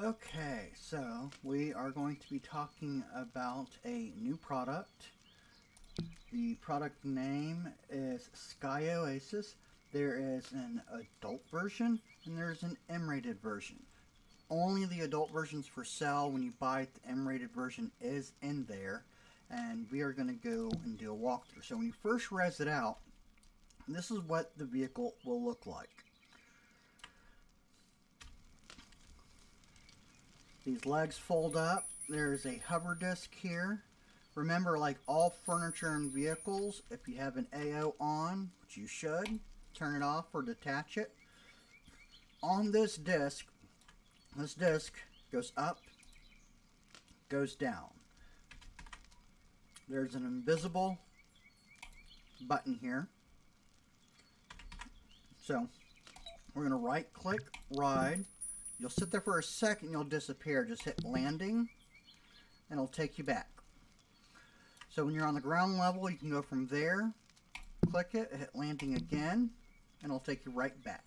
Okay, so we are going to be talking about a new product. The product name is Sky Oasis. There is an adult version and there's an M-rated version. Only the adult version's for sale. When you buy it, the M-rated version is in there, and we are going to go and do a walkthrough. So when you first res it out, this is what the vehicle will look like. These legs fold up. There's a hover disc here. Remember, like all furniture and vehicles, if you have an AO on, which you should, turn it off or detach it. On this disc goes up, goes down. There's an invisible button here. So we're going to right click, ride. You'll sit there for a second, you'll disappear. Just hit landing and it'll take you back. So when you're on the ground level, you can go from there, click it, hit landing again, and it'll take you right back.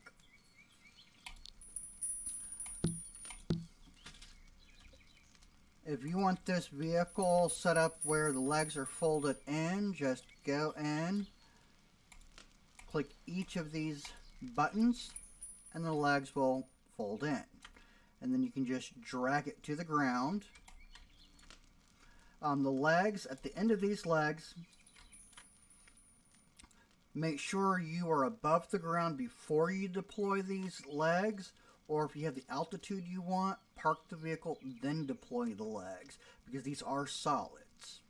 If you want this vehicle set up where the legs are folded in, just go in, click each of these buttons, and the legs will fold in. And then you can just drag it to the ground. The legs, at the end of these legs, make sure you are above the ground before you deploy these legs, or if you have the altitude you want, park the vehicle, then deploy the legs, because these are solids.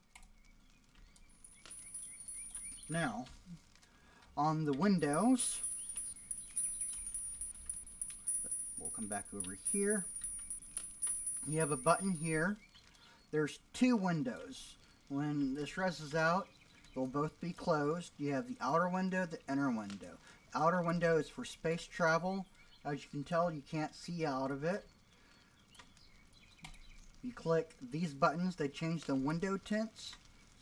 Now, on the windows, we'll come back over here. You have a button here. There's two windows. When this reses out, they'll both be closed. You have the outer window, the inner window. The outer window is for space travel. As you can tell, you can't see out of it. You click these buttons, they change the window tints,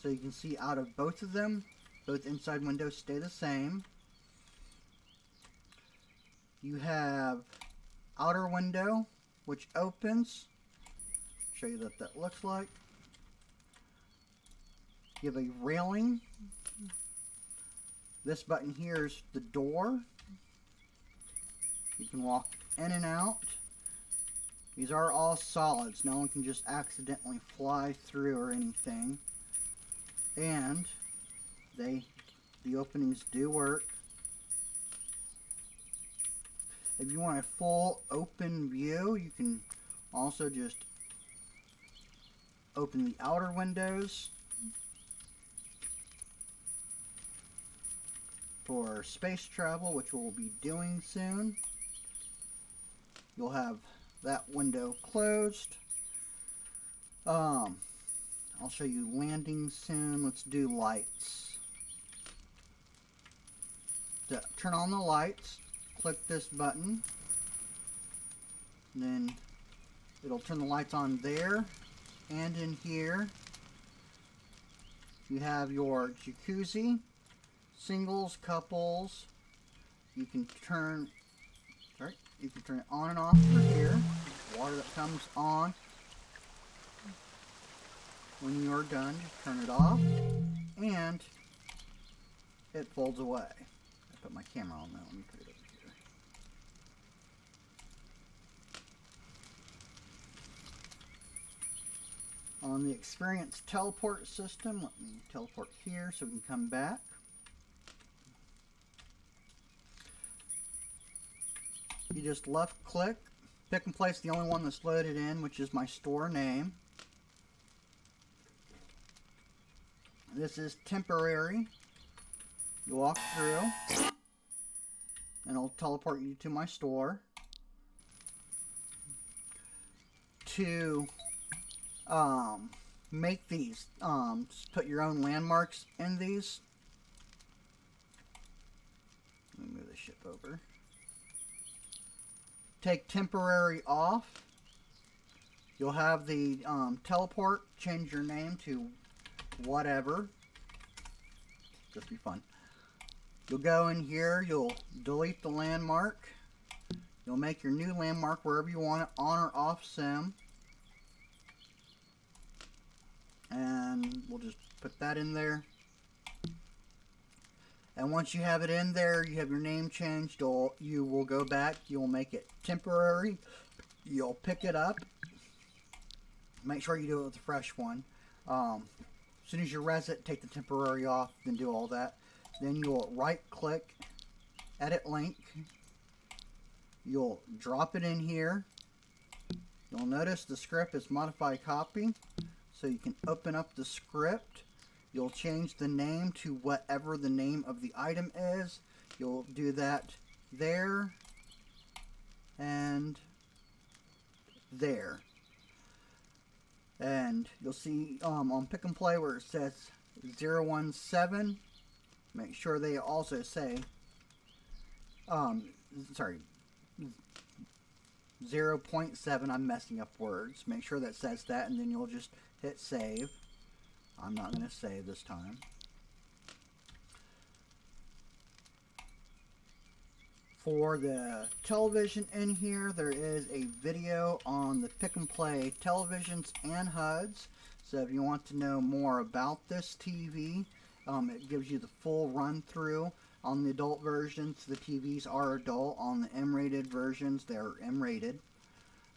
so you can see out of both of them. Both inside windows stay the same. You have outer window, which opens. Show you what that looks like. You have a railing. This button here is the door. You can walk in and out. These are all solids. No one can just accidentally fly through or anything. And the openings do work. If you want a full open view, you can also just open the outer windows for space travel, which we'll be doing soon. You'll have that window closed. I'll show you landing soon. Let's do lights. To turn on the lights, click this button. Then it'll turn the lights on there and in here. You have your jacuzzi, singles, couples. You can turn it on and off through here. Water that comes on. When you're done, just turn it off and it folds away. I put my camera on now. Let me put it over here. On the experience teleport system, let me teleport here so we can come back. You just left click, pick and place the only one that's loaded in, which is my store name. This is temporary. You walk through and it'll teleport you to my store. To make these, just put your own landmarks in these. Let me move the ship over. Take temporary off. You'll have the teleport, change your name to whatever. Just be fun. You'll go in here, you'll delete the landmark. You'll make your new landmark wherever you want it, on or off sim. And we'll just put that in there. And once you have it in there, you have your name changed, you will go back, you'll make it temporary, you'll pick it up. Make sure you do it with a fresh one. As soon as you res it, take the temporary off, then do all that. Then you'll right click, edit link. You'll drop it in here. You'll notice the script is modify copy. So you can open up the script. You'll change the name to whatever the name of the item is. You'll do that there and there. And you'll see on Pick and Play where it says 017. Make sure they also say, 0.7. I'm messing up words. Make sure that says that, and then you'll just hit save. I'm not going to save this time. For the television in here, there is a video on the Pick and Play televisions and HUDs. So if you want to know more about this TV, it gives you the full run through. On the adult versions, the TVs are adult. On the M-rated versions, they're M-rated.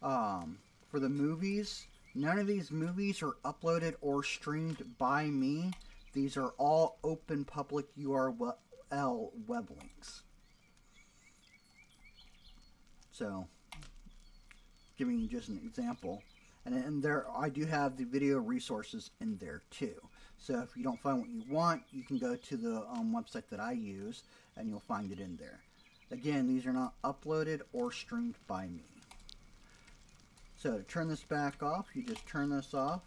For the movies, none of these movies are uploaded or streamed by me. These are all open public URL web links. So, giving you just an example. And there, I do have the video resources in there too. So if you don't find what you want, you can go to the website that I use and you'll find it in there. Again, these are not uploaded or streamed by me. So to turn this back off, you just turn this off.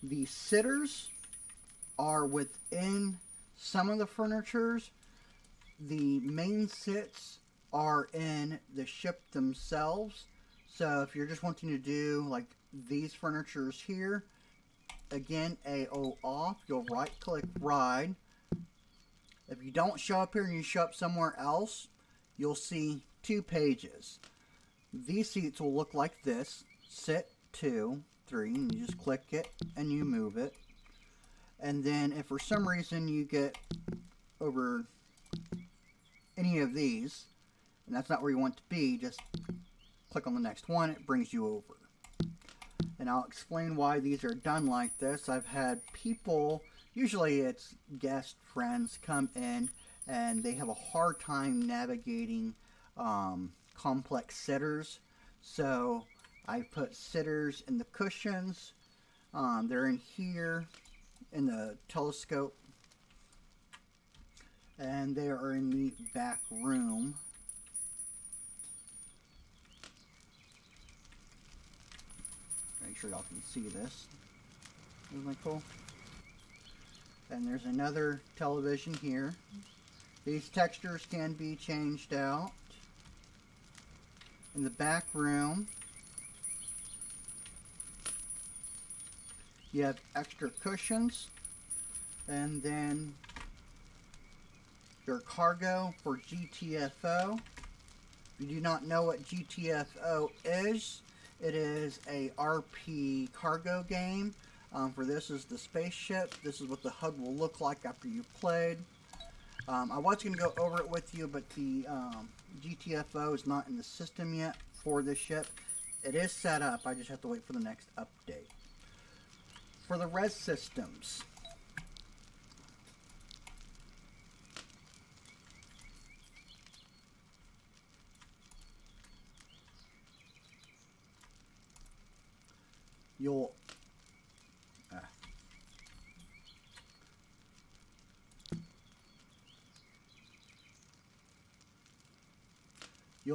The sitters are within some of the furnitures. The main sits are in the ship themselves. So if you're just wanting to do like these furnitures here, again, AO off, you'll right click ride. If you don't show up here and you show up somewhere else, you'll see two pages. These seats will look like this: sit 2, 3, and you just click it and you move it. And then if for some reason you get over any of these, and that's not where you want to be, just click on the next one, it brings you over. And I'll explain why these are done like this. I've had people, usually it's guest friends, come in and they have a hard time navigating complex sitters. So I put sitters in the cushions. They're in here in the telescope. And they are in the back room. Make sure y'all can see this. Isn't that cool? And there's another television here. These textures can be changed out. In the back room, you have extra cushions, and then your cargo for GTFO. If you do not know what GTFO is, it is a RP cargo game. For this is the spaceship. This is what the HUD will look like after you've played. I was going to go over it with you, but the GTFO is not in the system yet for this ship. It is set up. I just have to wait for the next update. For the res systems, you'll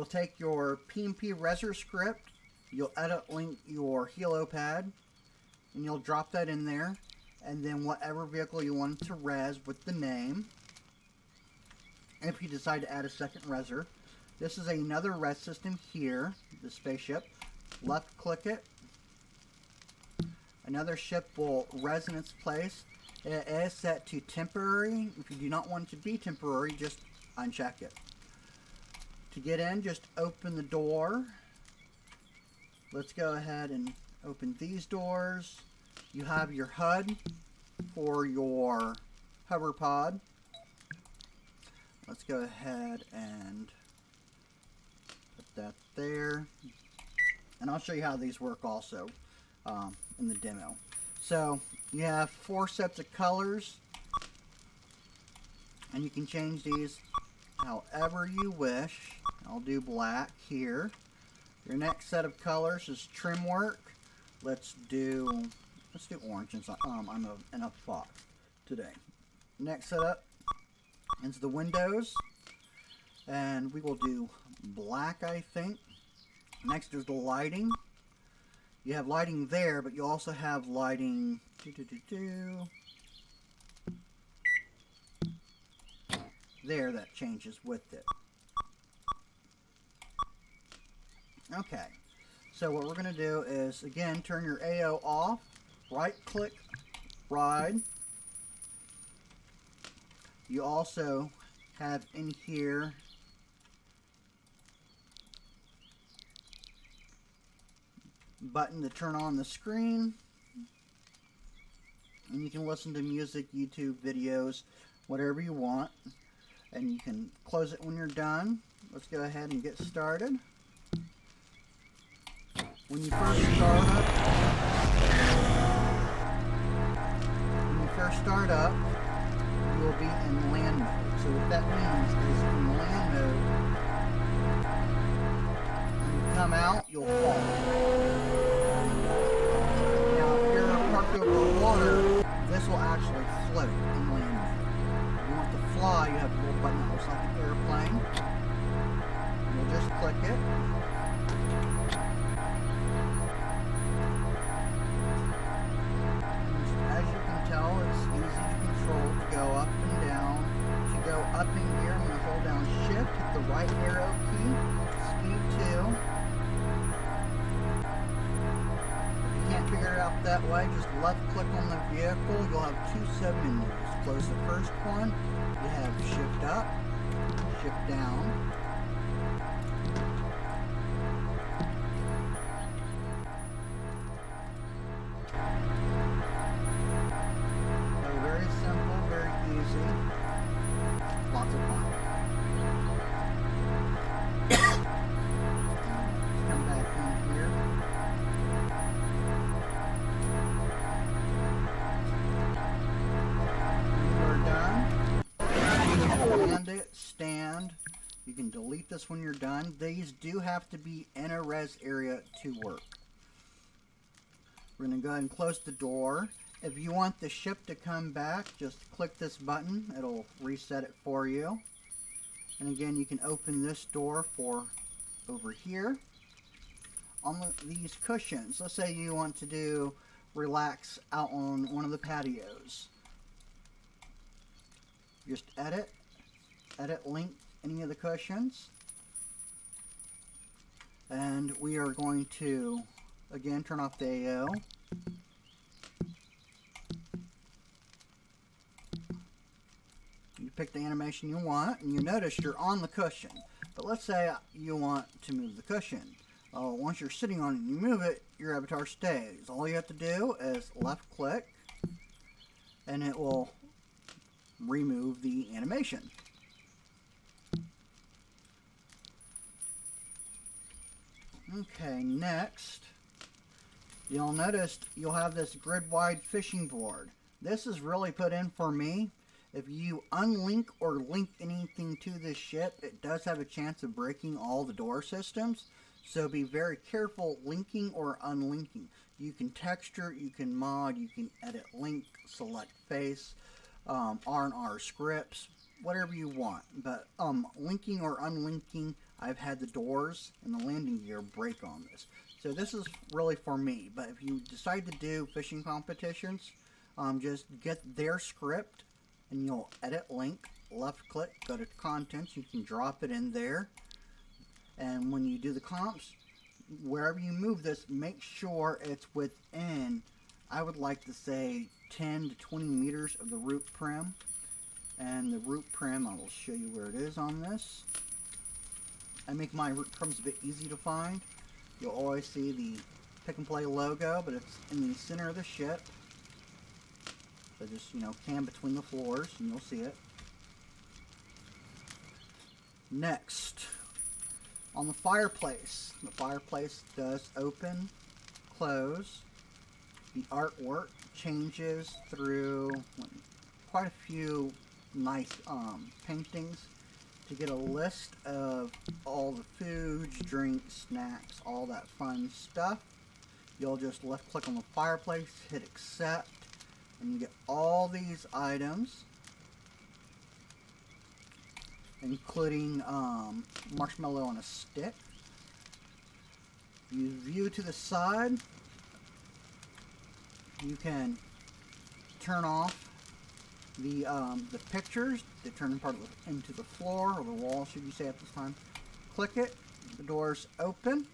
take your PMP Reser script, you'll edit link your helipad, and you'll drop that in there, and then whatever vehicle you want to res with the name. And if you decide to add a second reser, this is another res system here, the spaceship. Left click it. Another ship will res in its place. It is set to temporary. If you do not want it to be temporary, just uncheck it. To get in, just open the door. Let's go ahead and open these doors. You have your HUD for your hover pod. Let's go ahead and put that there. And I'll show you how these work also in the demo. So you have 4 sets of colors, and you can change these however you wish. I'll do black here. Your next set of colors is trim work. Let's do orange since I'm in a fox today. Next setup is the windows, and we will do black, I think. Next is the lighting. You have lighting there, but you also have lighting there that changes with it. Okay, so what we're going to do is, again, turn your AO off, right click, ride. You also have in here button to turn on the screen, and you can listen to music, YouTube videos, whatever you want, and you can close it when you're done. Let's go ahead and get started. When you first start up, you will be in land mode. So what that means is in land mode, when you come out, you'll fall. Now, if you're parked over water, this will actually float in land mode. If you want to fly, you have a little button that looks like an airplane. You'll just click it. As you can tell, it's easy to control to go up and down. To go up in gear, I'm going to hold down shift, hit the right arrow key, speed 2. If you can't figure it out that way, just left click on the vehicle. You'll have 2 submenus. Close the first one, you have shift up, shift down. Lots of fun. Come back in here. When you're done, you can land it, stand. You can delete this when you're done. These do have to be in a res area to work. We're going to go ahead and close the door. If you want the ship to come back, just click this button. It'll reset it for you. And again, you can open this door for over here. On these cushions, let's say you want to do relax out on one of the patios. Just edit link any of the cushions. And we are going to, again, turn off the AO. You pick the animation you want, and you notice you're on the cushion. But let's say you want to move the cushion. Once you're sitting on it and you move it, your avatar stays. All you have to do is left click, and it will remove the animation. Okay, next, you'll notice you'll have this grid-wide fishing board. This is really put in for me. If you unlink or link anything to this ship, it does have a chance of breaking all the door systems. So be very careful linking or unlinking. You can texture, you can mod, you can edit link, select face, R&R scripts, whatever you want. But linking or unlinking, I've had the doors and the landing gear break on this. So this is really for me. But if you decide to do fishing competitions, just get their script, and you'll edit link, left click, go to contents, you can drop it in there. And when you do the comps, wherever you move this, make sure it's within, I would like to say, 10 to 20 meters of the root prim. And the root prim, I will show you where it is on this. I make my root crumbs a bit easy to find. You'll always see the Pick and Play logo, but it's in the center of the ship. So just, can between the floors and you'll see it. Next, on the fireplace does open, close. The artwork changes through quite a few nice paintings to get a list of all the foods, drinks, snacks, all that fun stuff. You'll just left click on the fireplace, hit accept, and you get all these items, including marshmallow on a stick. You view to the side, you can turn off the pictures. They turn into the floor or the wall, should you say at this time. Click it, the doors open.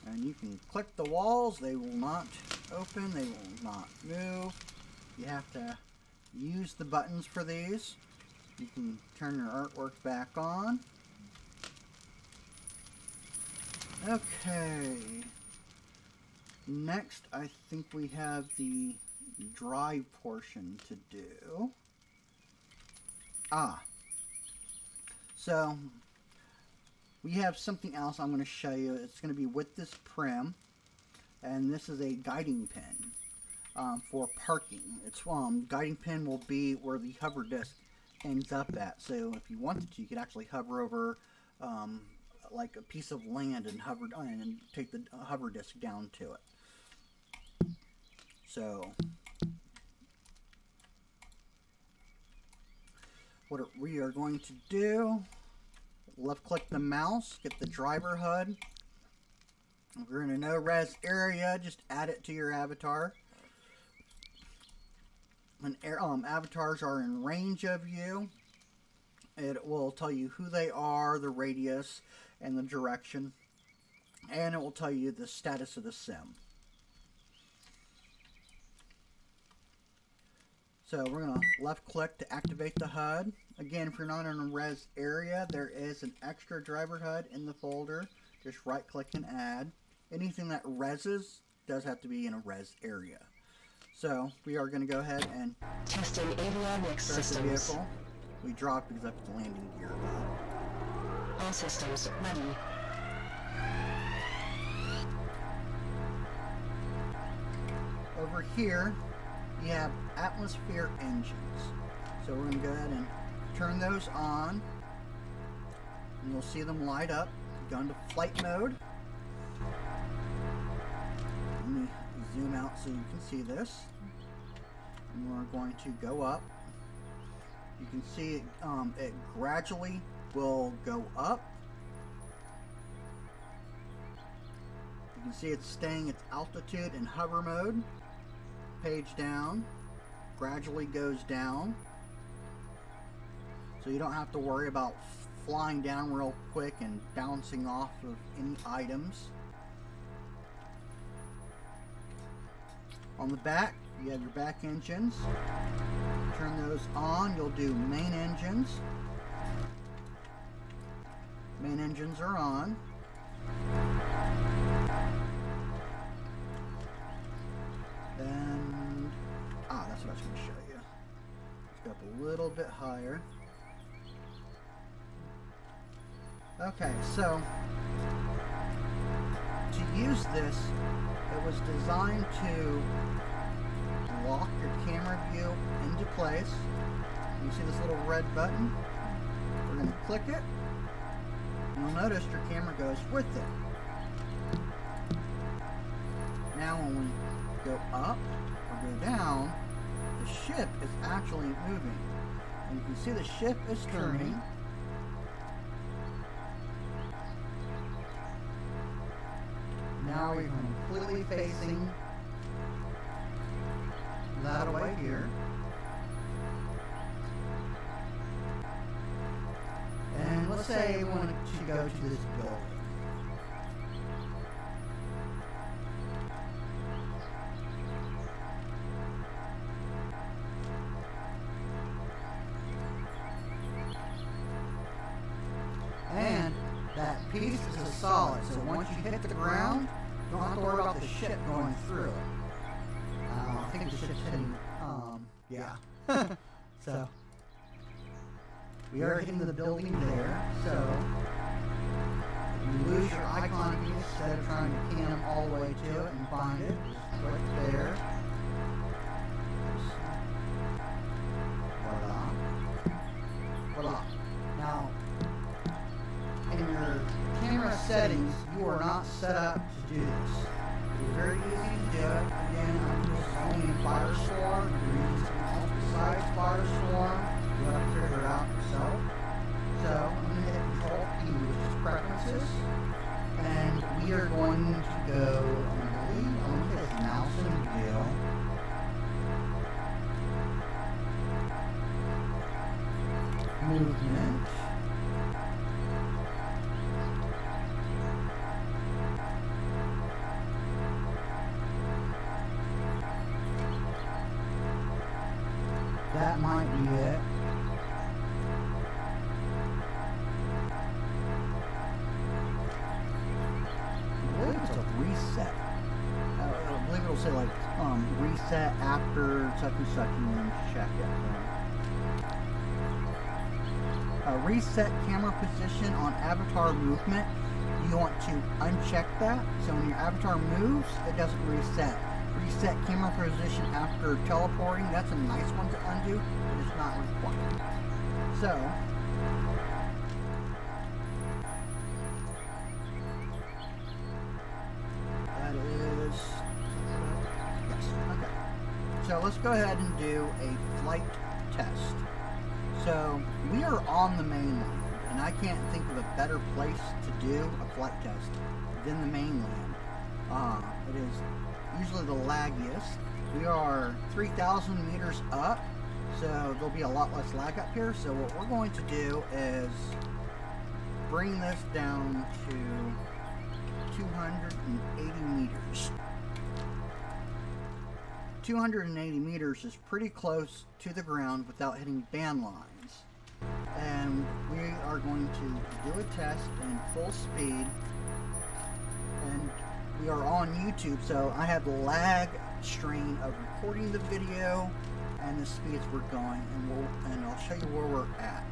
And you can click the walls, they will not open, they will not move. You have to use the buttons for these. You can turn your artwork back on. Okay. Next, I think we have the drive portion to do. So we have something else I'm going to show you. It's going to be with this prim, and this is a guiding pin for parking. It's guiding pin will be where the hover disc ends up at. So if you wanted to, you could actually hover over like a piece of land and hover and take the hover disc down to it. So what we are going to do, left click the mouse, get the driver HUD. If you're in a no res area, just add it to your avatar. When avatars are in range of you, it will tell you who they are, the radius, and the direction, and it will tell you the status of the sim. So we're going to left click to activate the HUD. Again, if you're not in a res area, there is an extra driver HUD in the folder. Just right click and add. Anything that reses does have to be in a res area. So we are going to go ahead and testing avionics start systems. the vehicle. We drop because I put the landing gear on. All systems ready. Over here, you have atmosphere engines. So we're going to go ahead and turn those on, and you'll see them light up. Go into flight mode. Let me zoom out so you can see this. And we're going to go up. You can see it gradually will go up. You can see it's staying its altitude in hover mode. Page down, gradually goes down. So you don't have to worry about flying down real quick and bouncing off of any items. On the back, you have your back engines. Turn those on, you'll do main engines. Main engines are on. And, that's what I was going to show you. Let's go up a little bit higher. Okay, so to use this, it was designed to lock your camera view into place. You see this little red button? We're going to click it. You'll notice your camera goes with it. Now when we go up or go down, the ship is actually moving. And you can see the ship is turning. Now we're completely facing that way here. And let's say we want to go to this building. And that piece is a solid, so once you hit the ground, you don't have to worry about the ship going through it. I think the ship's hitting, yeah. So, we are hitting the building there, so if you lose your icon key, instead of trying to can all the way to it and find it, just click there. Voila. Now, in your camera settings, you are not set up to do this. It's very easy to do it. Again, I'm just only in Firestorm. If you're using something else besides Firestorm, you'll have to figure it out yourself. So I'm going to hit Control P, which is Preferences. And we are going to go, I believe, I'm going to hit Mouse and Wheel. Movement. That might be it. I believe it's a reset. I believe it'll say like reset after such and such, and then check it. Reset camera position on avatar movement. You want to uncheck that, so when your avatar moves, it doesn't reset. Reset camera position after teleporting, that's a nice one to undo, but it's not required. So, that is, yes, okay. So let's go ahead and do a flight test. So, we are on the mainland, and I can't think of a better place to do a flight test than the mainland. It is usually the laggiest. We are 3,000 meters up, so there'll be a lot less lag up here. So what we're going to do is bring this down to 280 meters. 280 meters is pretty close to the ground without hitting band lines. And we are going to do a test in full speed. And we are on YouTube, so I have the lag strain of recording the video and the speeds we're going, and I'll show you where we're at.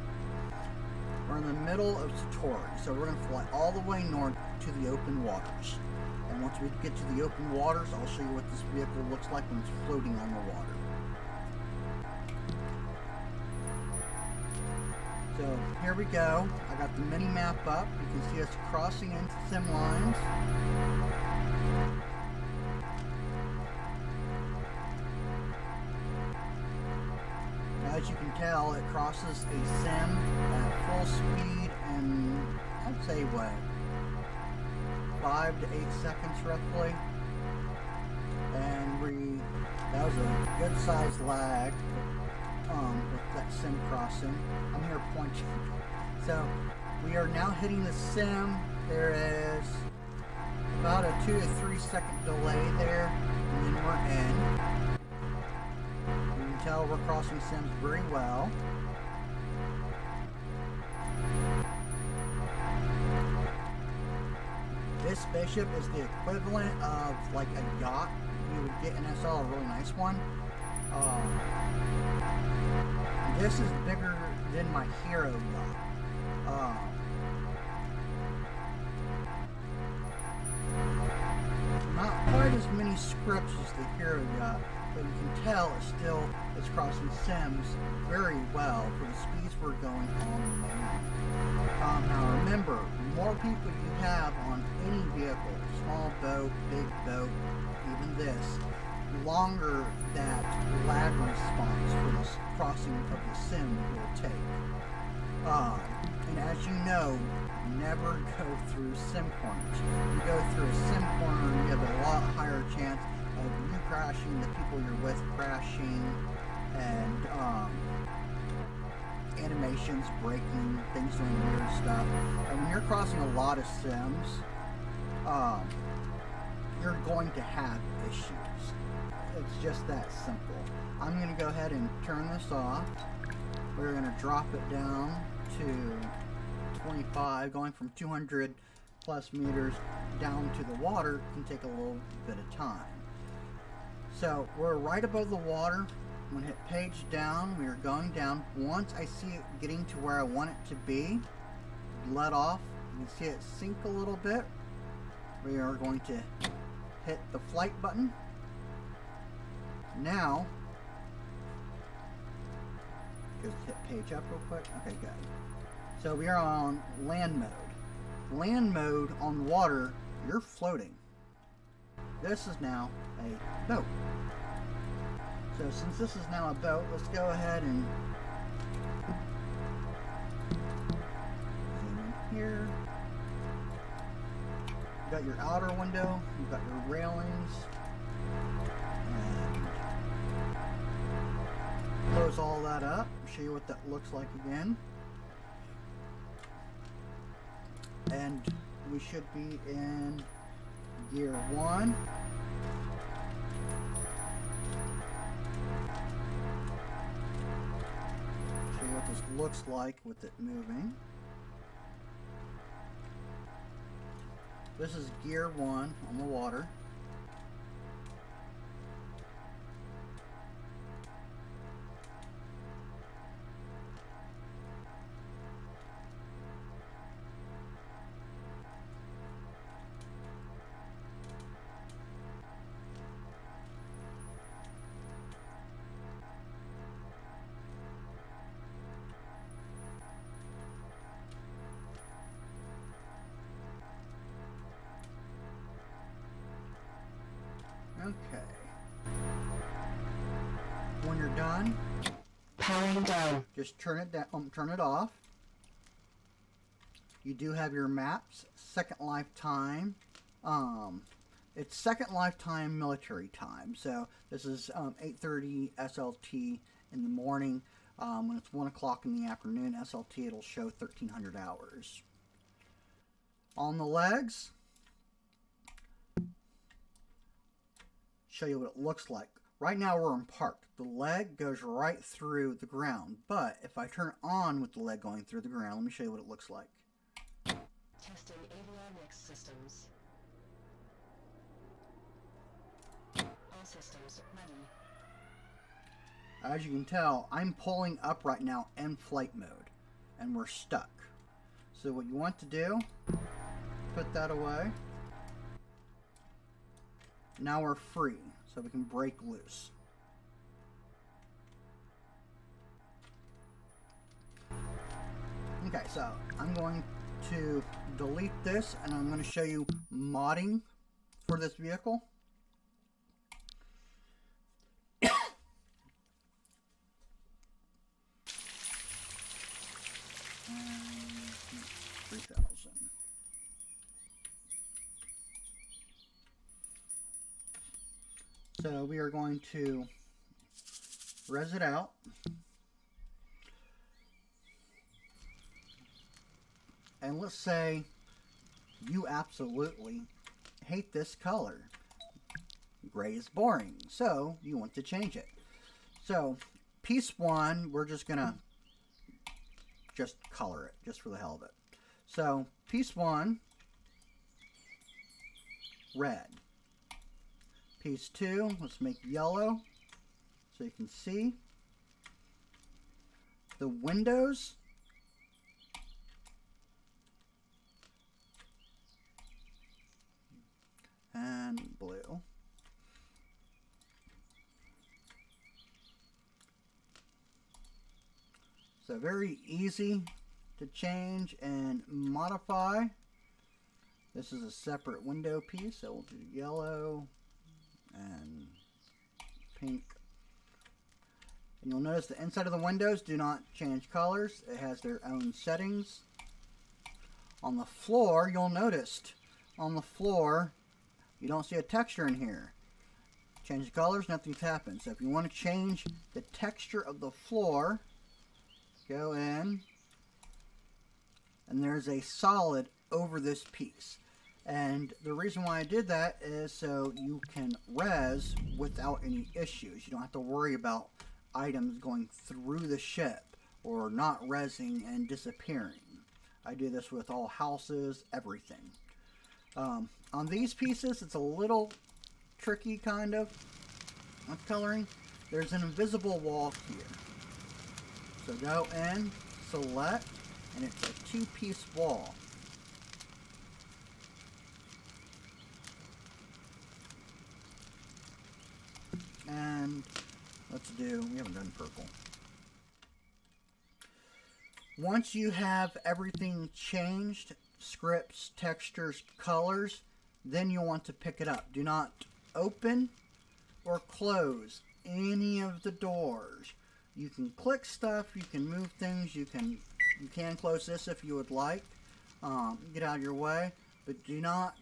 We're in the middle of Stor, so we're going to fly all the way north to the open waters. And once we get to the open waters, I'll show you what this vehicle looks like when it's floating on the water. So here we go. I got the mini map up. You can see us crossing into sim lines. As you can tell, it crosses a sim at full speed in, I'd say, what, 5 to 8 seconds roughly. And that was a good sized lag with that sim crossing. I'm here pointing. So we are now hitting the sim. There is about a 2 to 3 second delay there, and then we're in. You can tell we're crossing sims very well. This spaceship is the equivalent of like a yacht you would get, and I saw a really nice one. This is bigger than my hero yacht. Not quite as many scripts as the hero yacht, but you can tell it's crossing sims very well for the speeds we're going on the mainland. Now remember, the more people you have on any vehicle, small boat, big boat, even this, longer that lag response for this crossing of the sim will take. And as you know, never go through sim corners. You go through a sim corner, you have a lot higher chance of you crashing, the people you're with crashing, and animation engines breaking, things doing weird stuff. And when you're crossing a lot of sims, you're going to have issues. It's just that simple. I'm going to go ahead and turn this off. We're going to drop it down to 25. Going from 200 plus meters down to the water can take a little bit of time. So we're right above the water. I'm going to hit page down. We are going down. Once I see it getting to where I want it to be, let off. You can see it sink a little bit. We are going to hit the flight button. Now, just hit page up real quick. Okay, good. So we are on land mode. Land mode on water, you're floating. This is now a boat. So since this is now a boat, let's go ahead and zoom in here. You got your outer window, you've got your railings, and close all that up, show you what that looks like again. And we should be in gear 1. Show you what this looks like with it moving. This is gear 1 on the water. Okay. When you're done, Powering down. just turn it down, turn it off. You do have your maps, second lifetime. It's second lifetime military time. So this is 8:30 SLT in the morning. When it's 1 o'clock in the afternoon SLT, it'll show 1300 hours. On the legs, show you what it looks like. Right now we're in park. The leg goes right through the ground, but if I turn it on with the leg going through the ground, let me show you what it looks like. Testing avionics systems. All systems ready. As you can tell, I'm pulling up right now in flight mode, and we're stuck. So what you want to do, put that away. Now we're free, so we can break loose. Okay, so I'm going to delete this, and I'm going to show you modding for this vehicle. And 3,000. So we are going to res it out. And let's say you absolutely hate this color. Gray is boring, so you want to change it. So piece 1, we're just gonna color it just for the hell of it. So piece 1, red. Piece 2, let's make yellow so you can see. The windows, and blue. So very easy to change and modify. This is a separate window piece, so we'll do yellow and pink. And you'll notice the inside of the windows do not change colors. It has their own settings. On the floor, you'll notice on the floor you don't see a texture in here. Change the colors, nothing's happened. So if you want to change the texture of the floor, go in, and there's a solid over this piece. And the reason why I did that is so you can res without any issues. You don't have to worry about items going through the ship or not resing and disappearing. I do this with all houses, everything. On these pieces, it's a little tricky kind of with coloring. There's an invisible wall here. So go in, select, and it's a two-piece wall. And let's do, we haven't done purple. Once you have everything changed, scripts, textures, colors, then you'll want to pick it up. Do not open or close any of the doors. You can click stuff, you can move things, you can close this if you would like. Get out of your way, but do not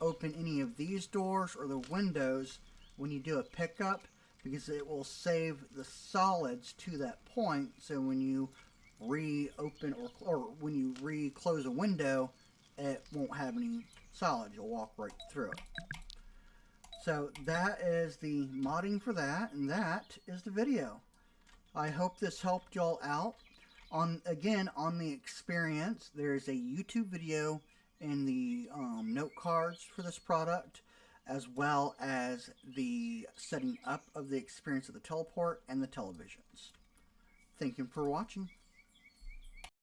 open any of these doors or the windows when you do a pickup, because it will save the solids to that point. So when you reopen or when you re-close a window, it won't have any solids. You'll walk right through it. So that is the modding for that, and that is the video. I hope this helped y'all out. On the experience, there's a YouTube video in the note cards for this product, as well as the setting up of the experience of the teleport and the televisions. Thank you for watching.